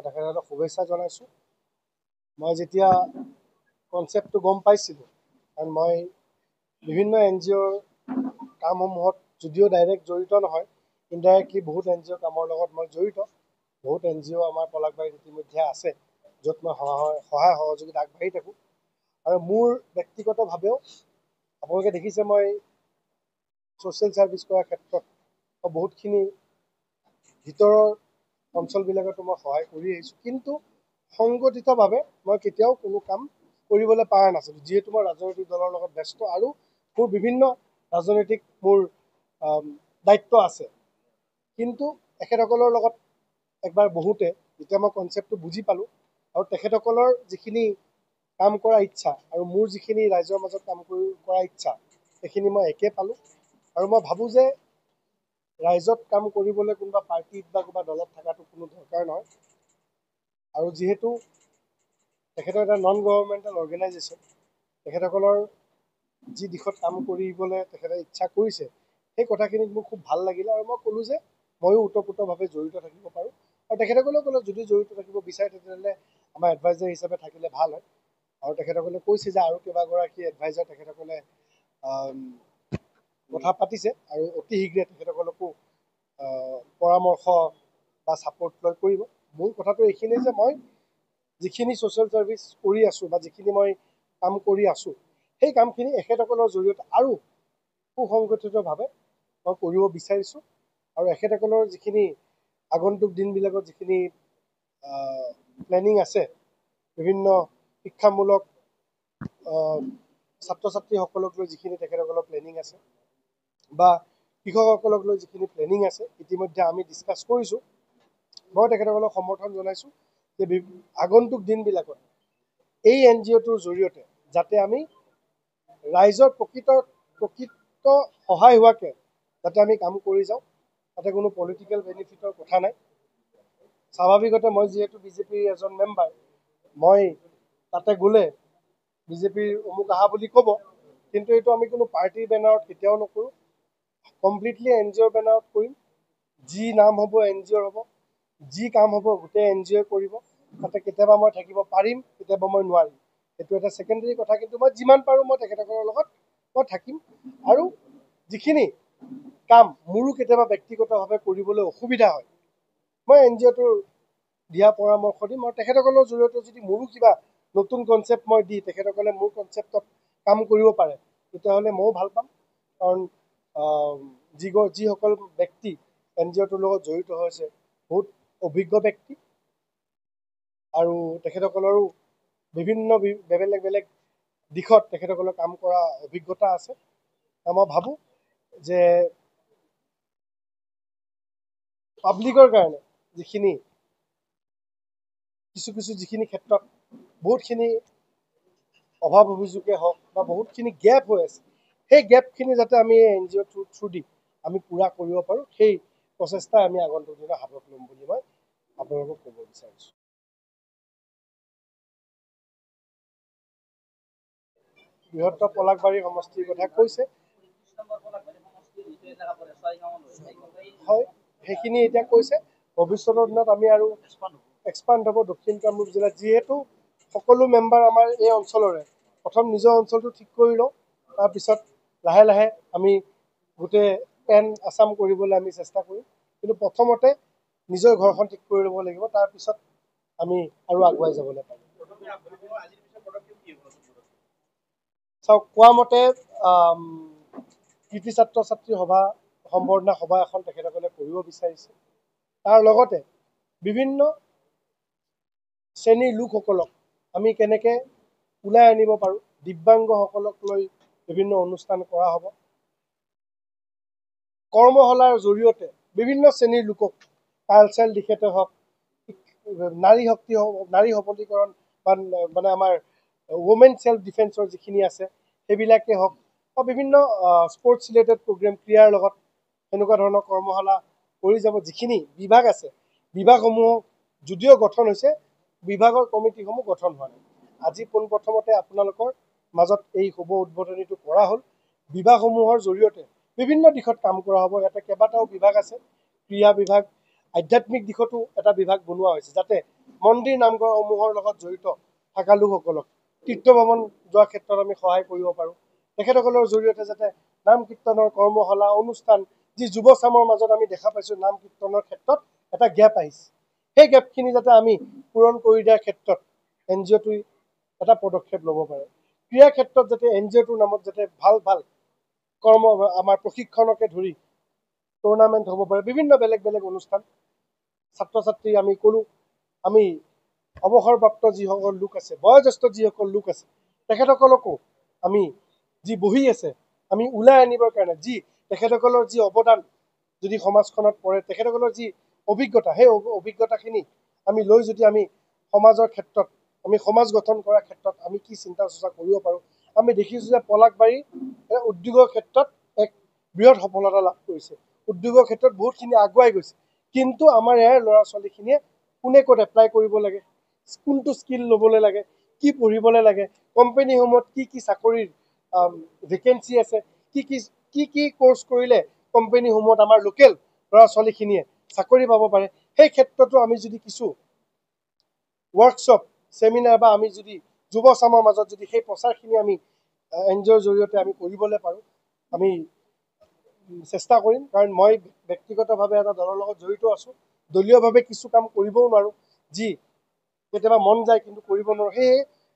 তেখেতক শুভেচ্ছা জনাইছোঁ। মই যেতিয়া কনচেপ্টটো গম পাইছিলোঁ, কাৰণ মই বিভিন্ন NGOৰ কামসমূহত যদিও ডাইৰেক্ট জড়িত নহয়, ইনডাইৰেক্টলি বহুত NGOৰ কামৰ লগত মই জড়িত। বহুত NGO আমাৰ পলাশবাৰীত ইতিমধ্যে আছে, য'ত মই সহায় সহযোগিতা আগবাঢ়ি থাকোঁ। আৰু মোৰ ব্যক্তিগতভাৱেও আপোনালোকে দেখিছে মই ছ'চিয়েল ছাৰ্ভিচ কৰাৰ ক্ষেত্ৰত বহুতখিনি ভিতৰৰ অঞ্চলবিলাকতো মই সহায় কৰি আহিছোঁ, কিন্তু সংগঠিতভাৱে মই কেতিয়াও কোনো কাম কৰিবলৈ পৰা নাছিলোঁ, যিহেতু মই ৰাজনৈতিক দলৰ লগত ব্যস্ত আৰু মোৰ বিভিন্ন ৰাজনৈতিক মোৰ দায়িত্ব আছে। কিন্তু তেখেতসকলৰ লগত একবাৰ বহুতে যেতিয়া মই কনচেপ্টটো বুজি পালোঁ আৰু তেখেতসকলৰ যিখিনি কাম কৰা ইচ্ছা আৰু মোৰ যিখিনি ৰাইজৰ মাজত কাম কৰা ইচ্ছা, সেইখিনি মই একে পালোঁ। আৰু মই ভাবোঁ যে ৰাইজত কাম কৰিবলৈ কোনোবা পাৰ্টিত বা কোনোবা দলত থকাটো কোনো দৰকাৰ নহয়। আৰু যিহেতু তেখেতৰ এটা নন গভৰ্ণমেণ্টেল অৰ্গেনাইজেশ্যন, তেখেতসকলৰ যি দিশত কাম কৰিবলৈ তেখেতে ইচ্ছা কৰিছে, সেই কথাখিনিত মোৰ খুব ভাল লাগিলে। আৰু মই ক'লোঁ যে ময়ো ওতঃপ্ৰোতভাৱে জড়িত থাকিব পাৰোঁ। আৰু তেখেতসকলেও ক'লে যদি জড়িত থাকিব বিচাৰে তেতিয়াহ'লে আমাৰ এডভাইজাৰ হিচাপে থাকিলে ভাল হয়। আৰু তেখেতসকলে কৈছে যে আৰু কেইবাগৰাকী এডভাইজাৰ তেখেতসকলে কথা পাতিছে আৰু অতি শীঘ্ৰে তেখেতসকলকো পৰামৰ্শ বা ছাপোৰ্ট লৈ কৰিব। মূল কথাটো এইখিনিয়ে যে মই যিখিনি ছ'চিয়েল ছাৰ্ভিচ কৰি আছোঁ বা যিখিনি মই কাম কৰি আছোঁ, সেই কামখিনি এখেতসকলৰ জৰিয়তে আৰু সুসংগঠিতভাৱে মই কৰিব বিচাৰিছোঁ। আৰু এখেতসকলৰ যিখিনি আগন্তুক দিনবিলাকত যিখিনি প্লেনিং আছে, বিভিন্ন শিক্ষামূলক ছাত্ৰ ছাত্ৰীসকলক লৈ যিখিনি তেখেতসকলৰ প্লেনিং আছে বা কৃষকসকলক লৈ যিখিনি প্লেনিং আছে, ইতিমধ্যে আমি ডিছকাছ কৰিছোঁ। মই তেখেতসকলক সমৰ্থন জনাইছোঁ যে আগন্তুক দিনবিলাকত এই NGOটোৰ জৰিয়তে যাতে আমি ৰাইজৰ প্ৰকৃত সহায় হোৱাকৈ যাতে আমি কাম কৰি যাওঁ, তাতে কোনো পলিটিকেল বেনিফিটৰ কথা নাই। স্বাভাৱিকতে মই যিহেতু বিজেপিৰ এজন মেম্বাৰ, মই তাতে গ'লে বিজেপিৰ অমুক আহা বুলি ক'ব, কিন্তু এইটো আমি কোনো পাৰ্টিৰ বেনাৰত কেতিয়াও নকৰোঁ। কমপ্লিটলি NGOৰ বেনাৰত কৰিম। যি নাম হ'ব NGOৰ হ'ব, যি কাম হ'ব গোটেই NGOই কৰিব। তাতে কেতিয়াবা মই থাকিব পাৰিম, কেতিয়াবা মই নোৱাৰিম, সেইটো এটা ছেকেণ্ডেৰী কথা। কিন্তু মই যিমান পাৰোঁ মই তেখেতসকলৰ লগত মই থাকিম। আৰু যিখিনি কাম মোৰো কেতিয়াবা ব্যক্তিগতভাৱে কৰিবলৈ অসুবিধা হয়, মই NGOটোৰ দিয়া পৰামৰ্শ দিম। আৰু তেখেতসকলৰ জৰিয়তে যদি মোৰো কিবা নতুন কনচেপ্ট মই দি তেখেতসকলে মোৰ কনচেপ্টত কাম কৰিব পাৰে, তেতিয়াহ'লে ময়ো ভাল পাম। কাৰণ যিসকল ব্যক্তি NGOটোৰ লগত জড়িত হৈছে বহুত অভিজ্ঞ ব্যক্তি, আৰু তেখেতসকলৰো বিভিন্ন বেলেগ বেলেগ দিশত তেখেতসকলৰ কাম কৰা অভিজ্ঞতা আছে। মই ভাবোঁ যে পাব্লিকৰ কাৰণে যিখিনি যিখিনি ক্ষেত্ৰত বহুতখিনি অভাৱ অভিযোগে হওক বা বহুতখিনি গেপ হৈ আছে, সেই গেপখিনি যাতে আমি এই NGOৰ থ্ৰুদি আমি পূৰা কৰিব পাৰোঁ, সেই প্ৰচেষ্টাই আমি আগন্তুক দিনত হাতত ল'ম বুলি মই আপোনালোকক ক'ব বিচাৰিছোঁ। বৃহত্তৰ পলাশবাৰী সমষ্টিৰ কথা কৈছে, হয়, সেইখিনি এতিয়া কৈছে। ভৱিষ্যতৰ দিনত আমি আৰু এক্সপাণ্ড হ'ব দক্ষিণ কামৰূপ জিলাত। যিহেতু সকলো মেম্বাৰ আমাৰ এই অঞ্চলৰে, প্ৰথম নিজৰ অঞ্চলটো ঠিক কৰি লওঁ, তাৰপিছত লাহে লাহে আমি গোটেই পেন আছাম কৰিবলৈ আমি চেষ্টা কৰিম। কিন্তু প্ৰথমতে নিজৰ ঘৰখন ঠিক কৰি ল'ব লাগিব, তাৰপিছত আমি আৰু আগুৱাই যাবলৈ পাৰিম। চাওক, কোৱা মতে কৃতি ছাত্ৰ ছাত্ৰী সভা সম্বৰ্ধনা সভা এখন তেখেতসকলে কৰিব বিচাৰিছে। তাৰ লগতে বিভিন্ন শ্ৰেণীৰ লোকসকলক আমি কেনেকৈ ওলাই আনিব পাৰোঁ, দিব্যাংগসকলক লৈ বিভিন্ন অনুষ্ঠান কৰা হ'ব। কৰ্মশালাৰ জৰিয়তে বিভিন্ন শ্ৰেণীৰ লোকক কালচাৰেল দিশতে হওক, নাৰী শক্তি হওক, নাৰী সবলীকৰণ বা মানে আমাৰ ওমেন চেল্ফ ডিফেন্সৰ যিখিনি আছে সেইবিলাকেই হওক, বা বিভিন্ন স্পৰ্টছ ৰিলেটেড প্ৰগ্ৰেম, ক্ৰীড়াৰ লগত সেনেকুৱা ধৰণৰ কৰ্মশালা কৰি যাব। যিখিনি বিভাগ আছে, বিভাগসমূহ যদিও গঠন হৈছে, বিভাগৰ কমিটিসমূহ গঠন হোৱা নাই। আজি পোনপ্ৰথমতে আপোনালোকৰ মাজত এই শুভ উদ্বোধনীটো কৰা হ'ল। বিভাগসমূহৰ জৰিয়তে বিভিন্ন দিশত কাম কৰা হ'ব। ইয়াতে কেইবাটাও বিভাগ আছে, ক্ৰীড়া বিভাগ আধ্যাত্মিক দিশতো এটা বিভাগ বনোৱা হৈছে যাতে মন্দিৰ নামঘৰসমূহৰ লগত জড়িত থকা লোকসকলক তীৰ্থ ভ্ৰমণ যোৱাৰ ক্ষেত্ৰত আমি সহায় কৰিব পাৰোঁ তেখেতসকলৰ জৰিয়তে যাতে নাম কীৰ্তনৰ কৰ্মশালা অনুষ্ঠান যি যুৱচামৰ মাজত আমি দেখা পাইছোঁ নাম কীৰ্তনৰ ক্ষেত্ৰত এটা গেপ আহিছে সেই গেপখিনি যাতে আমি পূৰণ কৰি দিয়াৰ ক্ষেত্ৰত NGOটোৱে এটা পদক্ষেপ ল'ব পাৰে ক্ৰীড়াৰ ক্ষেত্ৰত যাতে NGOটোৰ নামত যাতে ভাল ভাল কৰ্ম আমাৰ প্ৰশিক্ষণকে ধৰি টুৰ্ণামেণ্ট হ'ব পাৰে বিভিন্ন বেলেগ বেলেগ অনুষ্ঠান ছাত্ৰ ছাত্ৰী আমি ক'লোঁ আমি অৱসৰপ্ৰাপ্ত যিসকল লোক আছে বয়োজ্যেষ্ঠ যিসকল লোক আছে তেখেতসকলকো আমি যি বহি আছে আমি ওলাই আনিবৰ কাৰণে যি তেখেতসকলৰ যি অৱদান যদি সমাজখনত পৰে তেখেতসকলৰ যি অভিজ্ঞতা সেই অভিজ্ঞতাখিনি আমি লৈ যদি আমি সমাজৰ ক্ষেত্ৰত আমি সমাজ গঠন কৰাৰ ক্ষেত্ৰত আমি কি চিন্তা চৰ্চা কৰিব পাৰোঁ আমি দেখিছোঁ যে পলাশবাৰী উদ্যোগৰ ক্ষেত্ৰত এক বৃহৎ সফলতা লাভ কৰিছে উদ্যোগৰ ক্ষেত্ৰত বহুতখিনি আগুৱাই গৈছে কিন্তু আমাৰ ইয়াৰ ল'ৰা ছোৱালীখিনিয়ে কোনে ক'ত এপ্লাই কৰিব লাগে কোনটো স্কিল ল'বলৈ লাগে কি পঢ়িবলৈ লাগে কোম্পানীসমূহত কি চাকৰিৰ ভেকেঞ্চি আছে কি কোৰ্চ কৰিলে কোম্পানীসমূহত আমাৰ লোকেল ল'ৰা ছোৱালীখিনিয়ে চাকৰি পাব পাৰে সেই ক্ষেত্ৰতো আমি যদি কিছু ৱৰ্কশ্বপ চেমিনাৰ বা আমি যদি যুৱচামৰ মাজত যদি সেই প্ৰচাৰখিনি আমি NGOৰ জৰিয়তে আমি কৰিবলৈ পাৰোঁ আমি চেষ্টা কৰিম কাৰণ মই ব্যক্তিগতভাৱে এটা দলৰ লগত জড়িত আছোঁ দলীয়ভাৱে কিছু কাম কৰিবও নোৱাৰোঁ যি কেতিয়াবা মন যায় কিন্তু কৰিব নোৱাৰোঁ সেয়ে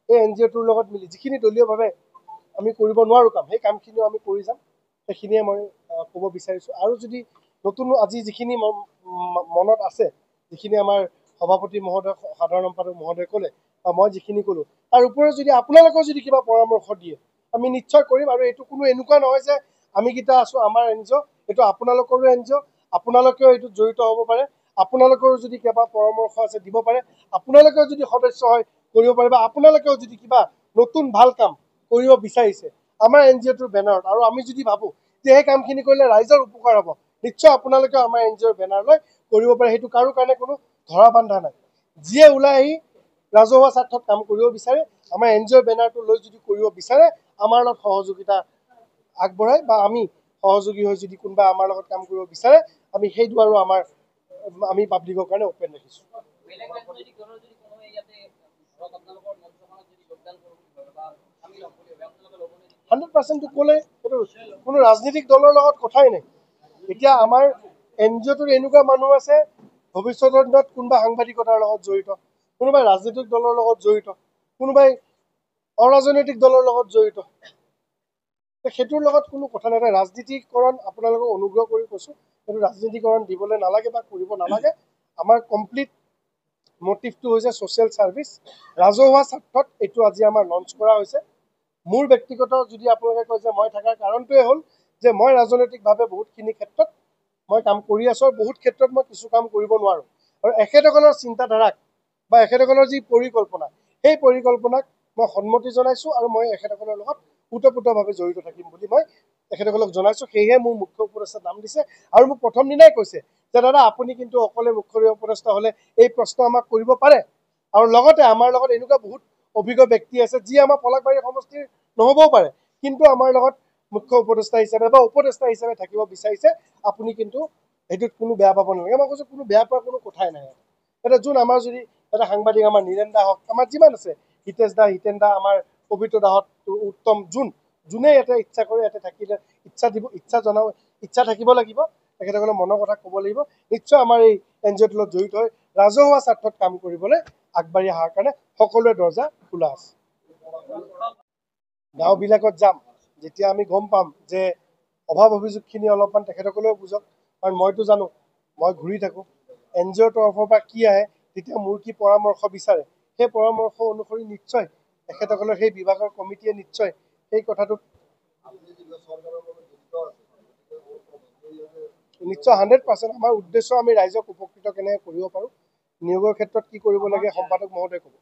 এই NGOটোৰ লগত মিলি যিখিনি দলীয়ভাৱে আমি কৰিব নোৱাৰোঁ কাম সেই কামখিনিও আমি কৰি যাম সেইখিনিয়ে মই ক'ব বিচাৰিছোঁ আৰু যদি নতুন আজি যিখিনি মনত আছে যিখিনি আমাৰ সভাপতি মহোদয় সাধাৰণ সম্পাদক মহোদয় ক'লে বা মই যিখিনি ক'লোঁ তাৰ ওপৰত যদি আপোনালোকৰ যদি কিবা পৰামৰ্শ দিয়ে আমি নিশ্চয় কৰিম আৰু এইটো কোনো এনেকুৱা নহয় যে আমি কেইটা আছোঁ আমাৰ NGO এইটো আপোনালোকৰো NGO আপোনালোকেও এইটোত জড়িত হ'ব পাৰে আপোনালোকৰো যদি কিবা পৰামৰ্শ আছে দিব পাৰে আপোনালোকেও যদি সদস্য হয় কৰিব পাৰে বা আপোনালোকেও যদি কিবা নতুন ভাল কাম কৰিব বিচাৰিছে আমাৰ NGOটোৰ বেনাৰত আৰু আমি যদি ভাবোঁ যে এই কামখিনি কৰিলে ৰাইজৰ উপকাৰ হ'ব নিশ্চয় আপোনালোকেও আমাৰ NGOৰ বেনাৰ লৈ কৰিব পাৰে সেইটো কাৰো কাৰণে কোনো ধৰা বান্ধা নাই যিয়ে ওলাই আহি ৰাজহুৱা স্বাৰ্থত কাম কৰিব বিচাৰে আমাৰ NGOৰ বেনাৰটো লৈ যদি কৰিব বিচাৰে আমাৰ লগত সহযোগিতা আগবঢ়াই বা আমি সহযোগী হৈ যদি কোনোবা আমাৰ লগত কাম কৰিব বিচাৰে আমি সেই দুৱাৰো আমাৰ আমি পাব্লিকৰ কাৰণে ওপেন ৰাখিছোঁ 100% ক'লে এইটো কোনো ৰাজনৈতিক দলৰ লগত কথাই নাই এতিয়া আমাৰ NGOটোৰ এনেকুৱা মানুহ আছে ভৱিষ্যতৰ দিনত কোনোবা সাংবাদিকতাৰ লগত জড়িত কোনোবাই ৰাজনৈতিক দলৰ লগত জড়িত কোনোবাই অৰাজনৈতিক দলৰ লগত জড়িত সেইটোৰ লগত কোনো কথা নাই ৰাজনীতিকৰণ আপোনালোকক অনুগ্ৰহ কৰি কৈছোঁ সেইটো ৰাজনীতিকৰণ দিবলৈ নালাগে বা কৰিব নালাগে আমাৰ কমপ্লিট মটিভটো হৈছে ছ'চিয়েল ছাৰ্ভিচ ৰাজহুৱা স্বাৰ্থত এইটো আজি আমাৰ লঞ্চ কৰা হৈছে মোৰ ব্যক্তিগত যদি আপোনালোকে কয় যে মই থকাৰ কাৰণটোৱে হ'ল যে মই ৰাজনৈতিকভাৱে বহুতখিনি ক্ষেত্ৰত মই কাম কৰি আছোঁ আৰু বহুত ক্ষেত্ৰত মই কিছু কাম কৰিব নোৱাৰোঁ আৰু এখেতসকলৰ চিন্তাধাৰাক বা এখেতসকলৰ যি পৰিকল্পনা সেই পৰিকল্পনাক মই সন্মতি জনাইছোঁ আৰু মই এখেতসকলৰ লগত ওতঃপ্ৰোতভাৱে জড়িত থাকিম বুলি মই তেখেতসকলক জনাইছোঁ সেয়েহে মোৰ মুখ্য উপদেষ্টাৰ নাম দিছে আৰু মোক প্ৰথম দিনাই কৈছে যে দাদা আপুনি কিন্তু অকলে মুখ্য উপদেষ্টা হ'লে এই প্ৰশ্ন আমাক কৰিব পাৰে আৰু লগতে আমাৰ লগত এনেকুৱা বহুত অভিজ্ঞ ব্যক্তি আছে যি আমাৰ পলাশবাৰী সমষ্টিৰ নহ'বও পাৰে কিন্তু আমাৰ লগত মুখ্য উপদেষ্টা হিচাপে বা উপদেষ্টা হিচাপে থাকিব বিচাৰিছে আপুনি কিন্তু সেইটোত কোনো বেয়া পাব নালাগে মই কৈছোঁ কোনো বেয়া পোৱাৰ কোনো কথাই নাই এটা যোন আমাৰ যদি এটা সাংবাদিক আমাৰ নীৰেণ দা হওক আমাৰ যিমান আছে হিতেশ দা হিতেন দা আমাৰ পবিত্ৰ দাহঁত উত্তম যোনে ইয়াতে ইচ্ছা কৰে ইয়াতে থাকিলে ইচ্ছা থাকিব লাগিব তেখেতসকলে মনৰ কথা ক'ব লাগিব নিশ্চয় আমাৰ এই NGOটোৰ লগত জড়িত হৈ ৰাজহুৱা স্বাৰ্থত কাম কৰিবলৈ আগবাঢ়ি অহাৰ কাৰণে সকলোৰে দৰ্জা খোলা আছে গাঁওবিলাকত যাম যেতিয়া আমি গম পাম যে অভাৱ অভিযোগখিনি অলপমান তেখেতসকলেও বুজক কাৰণ মইতো জানো মই ঘূৰি থাকোঁ NGOৰ তৰফৰ পৰা কি আহে তেতিয়া মোৰ কি পৰামৰ্শ বিচাৰে সেই পৰামৰ্শ অনুসৰি নিশ্চয় তেখেতসকলৰ সেই বিভাগৰ কমিটিয়ে নিশ্চয় সেই কথাটোত নিশ্চয় 100% আমাৰ উদ্দেশ্য আমি ৰাইজক উপকৃত কেনেকৈ কৰিব পাৰোঁ নিয়োগৰ ক্ষেত্ৰত কি কৰিব লাগে সম্পাদক মহোদয়ে ক'ব